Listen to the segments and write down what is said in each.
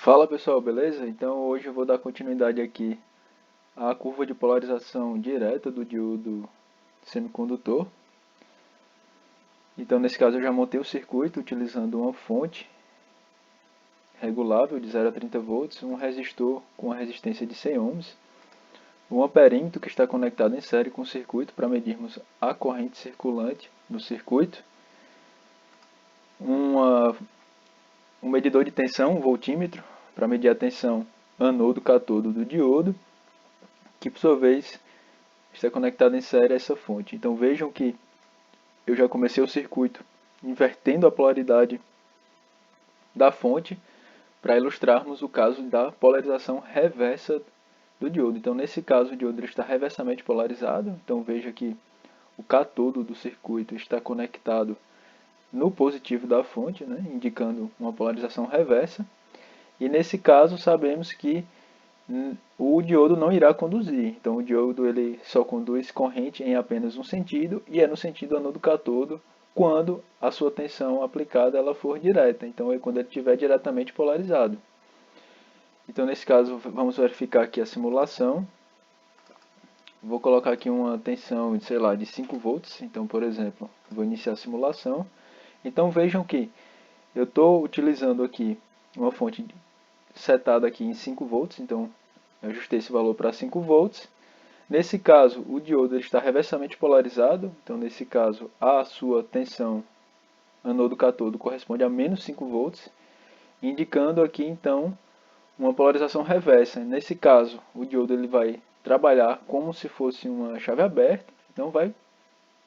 Fala pessoal, beleza? Então hoje eu vou dar continuidade aqui à curva de polarização direta do diodo semicondutor. Então nesse caso eu já montei o circuito utilizando uma fonte regulável de 0 a 30 volts, um resistor com a resistência de 100 ohms, um amperímetro que está conectado em série com o circuito para medirmos a corrente circulante no circuito, um medidor de tensão, um voltímetro, para medir a tensão anodo-catodo do diodo, que por sua vez está conectado em série a essa fonte. Então vejam que eu já comecei o circuito invertendo a polaridade da fonte para ilustrarmos o caso da polarização reversa do diodo. Então nesse caso o diodo está reversamente polarizado, então veja que o catodo do circuito está conectado no positivo da fonte, né, indicando uma polarização reversa. E nesse caso sabemos que o diodo não irá conduzir. Então o diodo ele só conduz corrente em apenas um sentido, e é no sentido anodo-catodo quando a sua tensão aplicada ela for direta. Então é quando ele estiver diretamente polarizado. Então nesse caso vamos verificar aqui a simulação. Vou colocar aqui uma tensão de, sei lá, de 5 volts. Então, por exemplo, vou iniciar a simulação. Então vejam que eu estou utilizando aqui uma fonte setada aqui em 5 volts, então eu ajustei esse valor para 5 volts. Nesse caso, o diodo está reversamente polarizado, então nesse caso a sua tensão anodo-catodo corresponde a menos 5 volts, indicando aqui então uma polarização reversa. Nesse caso, o diodo ele vai trabalhar como se fosse uma chave aberta, então vai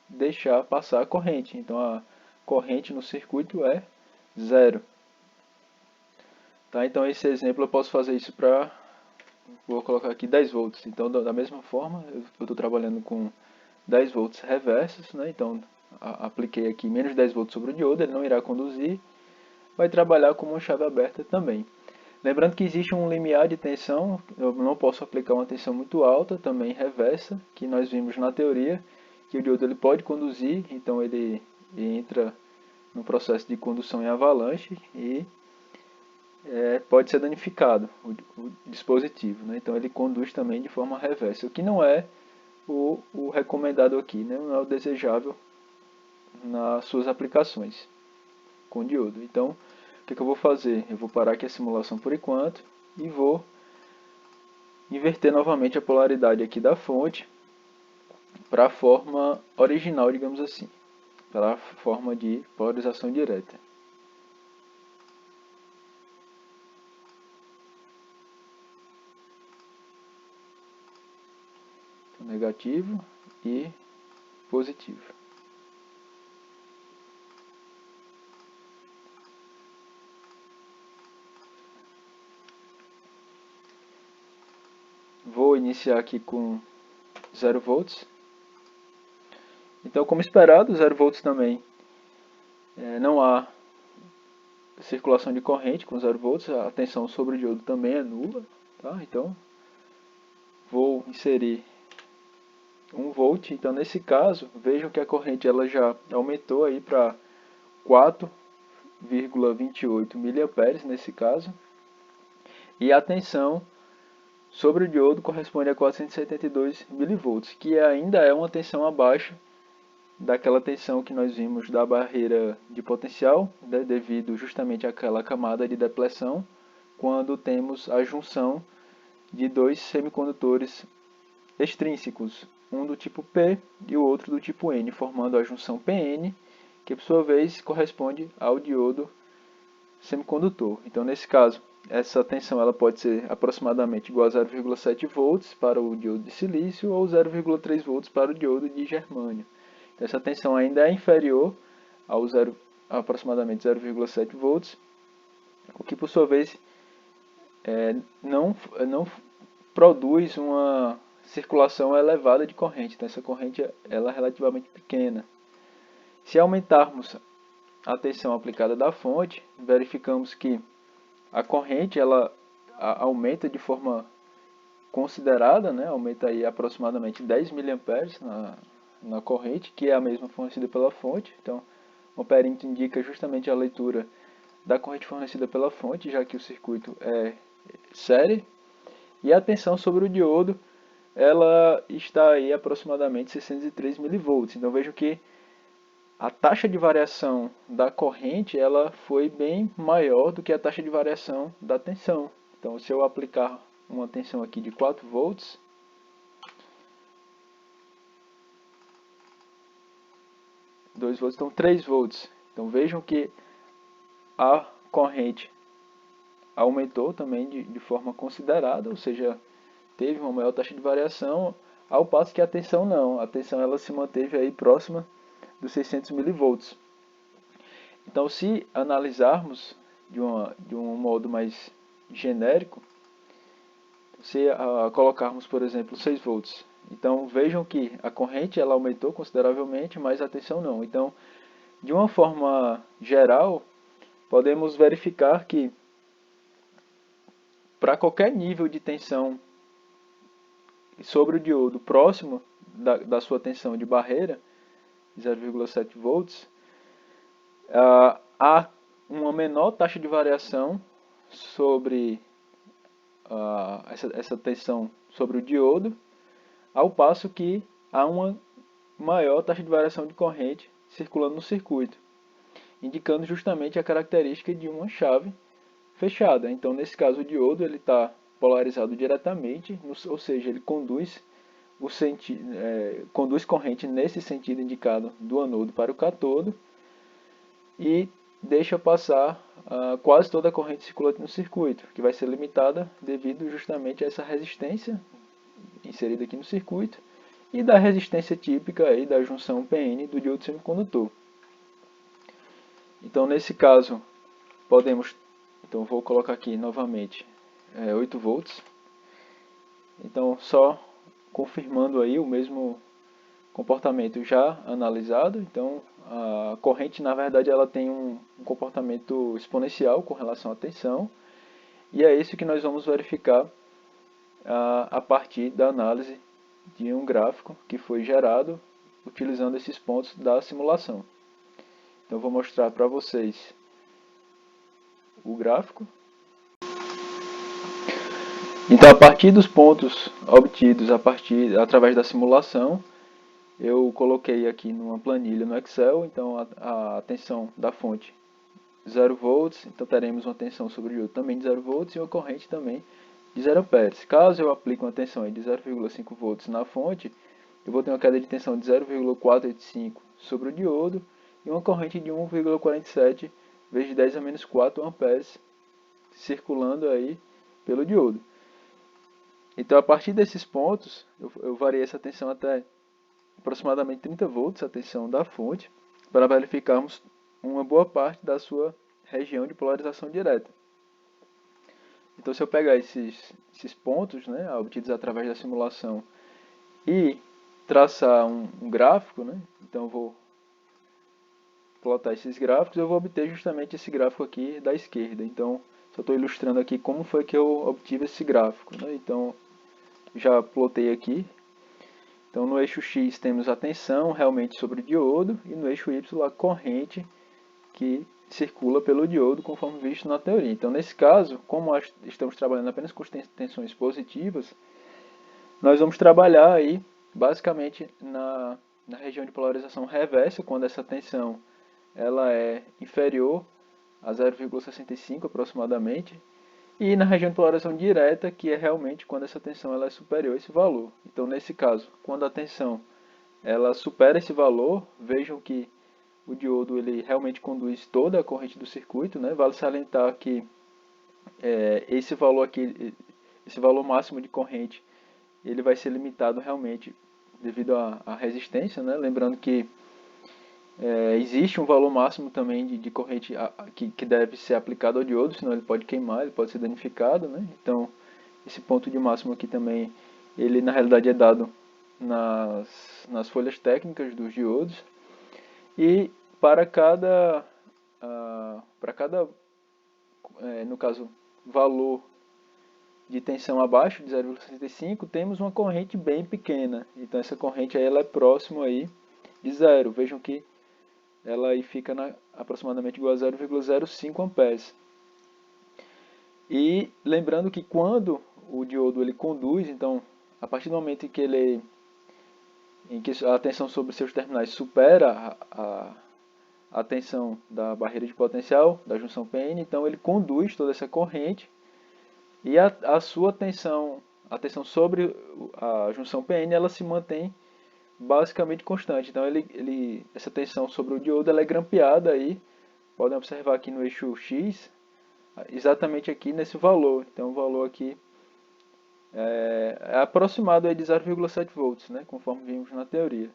deixar passar a corrente. Então a corrente no circuito é zero. Tá? Então esse exemplo eu posso fazer isso para, vou colocar aqui 10 volts. Então da mesma forma eu estou trabalhando com 10 volts reversos, né? Então apliquei aqui menos 10 volts sobre o diodo, ele não irá conduzir, vai trabalhar como uma chave aberta também. Lembrando que existe um limiar de tensão, eu não posso aplicar uma tensão muito alta, também reversa, que nós vimos na teoria, que o diodo ele pode conduzir, então ele entra no processo de condução em avalanche e pode ser danificado o dispositivo, né? Então ele conduz também de forma reversa, o que não é o recomendado aqui, né? Não é o desejável nas suas aplicações com diodo. Então, o que eu vou fazer? Eu vou parar aqui a simulação por enquanto e vou inverter novamente a polaridade aqui da fonte para a forma original, digamos assim, para a forma de polarização direta. Então, negativo e positivo. Vou iniciar aqui com 0 volts. Então, como esperado, 0 volts também não há circulação de corrente com 0 volts, a tensão sobre o diodo também é nula. Tá? Então, vou inserir 1 volt. Então, nesse caso, vejam que a corrente ela já aumentou aí para 4,28 mA nesse caso. E a tensão sobre o diodo corresponde a 472 mV, que ainda é uma tensão abaixo daquela tensão que nós vimos da barreira de potencial, né, devido justamente àquela camada de depleção, quando temos a junção de dois semicondutores extrínsecos, um do tipo P e o outro do tipo N, formando a junção PN, que por sua vez corresponde ao diodo semicondutor. Então, nesse caso, essa tensão ela pode ser aproximadamente igual a 0,7 volts para o diodo de silício ou 0,3 volts para o diodo de germânio. Então, essa tensão ainda é inferior ao aproximadamente 0,7 volts, o que por sua vez não produz uma circulação elevada de corrente. Então, essa corrente ela é relativamente pequena. Se aumentarmos a tensão aplicada da fonte, verificamos que a corrente ela aumenta de forma considerada, né? Aumenta aí aproximadamente 10 mA na corrente, que é a mesma fornecida pela fonte. Então, o amperímetro indica justamente a leitura da corrente fornecida pela fonte, já que o circuito é série, e a tensão sobre o diodo, ela está aí aproximadamente 603 mV. Então vejam que a taxa de variação da corrente ela foi bem maior do que a taxa de variação da tensão. Então se eu aplicar uma tensão aqui de 4 volts, 2 volts, então 3 volts. Então vejam que a corrente aumentou também de forma considerada, ou seja, teve uma maior taxa de variação, ao passo que a tensão não. A tensão ela se manteve aí próxima dos 600 mV. Então, se analisarmos de um modo mais genérico, se colocarmos, por exemplo, 6 volts, então vejam que a corrente ela aumentou consideravelmente, mas a tensão não. Então, de uma forma geral, podemos verificar que para qualquer nível de tensão sobre o diodo próximo da sua tensão de barreira, 0,7 volts, há uma menor taxa de variação sobre essa tensão sobre o diodo, ao passo que há uma maior taxa de variação de corrente circulando no circuito, indicando justamente a característica de uma chave fechada. Então, nesse caso, o diodo está polarizado diretamente, ou seja, ele conduz conduz corrente nesse sentido indicado do anodo para o cátodo e deixa passar quase toda a corrente circulante no circuito, que vai ser limitada devido justamente a essa resistência inserida aqui no circuito e da resistência típica aí da junção PN do diodo semicondutor. Então, nesse caso, então vou colocar aqui novamente 8 volts. Então, só confirmando aí o mesmo comportamento já analisado. Então, a corrente, na verdade, ela tem um comportamento exponencial com relação à tensão. E é isso que nós vamos verificar a partir da análise de um gráfico que foi gerado utilizando esses pontos da simulação. Então, eu vou mostrar para vocês o gráfico. Então, a partir dos pontos obtidos através da simulação, eu coloquei aqui numa planilha no Excel, então a tensão da fonte 0 volts, então teremos uma tensão sobre o diodo também de 0 volts e uma corrente também de 0 amperes. Caso eu aplique uma tensão de 0,5 volts na fonte, eu vou ter uma queda de tensão de 0,485 sobre o diodo e uma corrente de 1,47 vezes 10 a menos 4 amperes circulando aí pelo diodo. Então, a partir desses pontos, eu variei essa tensão até aproximadamente 30 volts, a tensão da fonte, para verificarmos uma boa parte da sua região de polarização direta. Então, se eu pegar esses pontos, né, obtidos através da simulação, e traçar um gráfico, né, então eu vou plotar esses gráficos, eu vou obter justamente esse gráfico aqui da esquerda. Então, só estou ilustrando aqui como foi que eu obtive esse gráfico, né? Então, já plotei aqui. Então, no eixo X temos a tensão realmente sobre o diodo e no eixo Y a corrente que circula pelo diodo conforme visto na teoria. Então, nesse caso, como estamos trabalhando apenas com tensões positivas, nós vamos trabalhar aí basicamente na região de polarização reversa, quando essa tensão ela é inferior a 0,65 aproximadamente, e na região de polarização direta, que é realmente quando essa tensão ela é superior a esse valor. Então, nesse caso, quando a tensão ela supera esse valor, vejam que o diodo ele realmente conduz toda a corrente do circuito, né? Vale salientar que esse valor aqui, esse valor máximo de corrente, ele vai ser limitado realmente devido à resistência, né? Lembrando que existe um valor máximo também de corrente que deve ser aplicado ao diodo, senão ele pode queimar, ele pode ser danificado, né? Então, esse ponto de máximo aqui também, ele na realidade é dado nas folhas técnicas dos diodos. E para cada no caso, valor de tensão abaixo de 0,65, temos uma corrente bem pequena. Então, essa corrente aí, ela é próxima aí de zero. Vejam que ela aí fica aproximadamente igual a 0,05 amperes. E lembrando que quando o diodo ele conduz, então a partir do momento em que a tensão sobre seus terminais supera a tensão da barreira de potencial, da junção PN, então ele conduz toda essa corrente e a sua tensão, a tensão sobre a junção PN, ela se mantém basicamente constante. Então essa tensão sobre o diodo ela é grampeada aí, podem observar aqui no eixo X, exatamente aqui nesse valor. Então o valor aqui é aproximado aí de 0,7 volts, né, conforme vimos na teoria.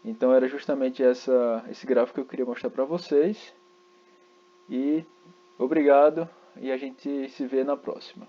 Então era justamente esse gráfico que eu queria mostrar para vocês. E obrigado, e a gente se vê na próxima.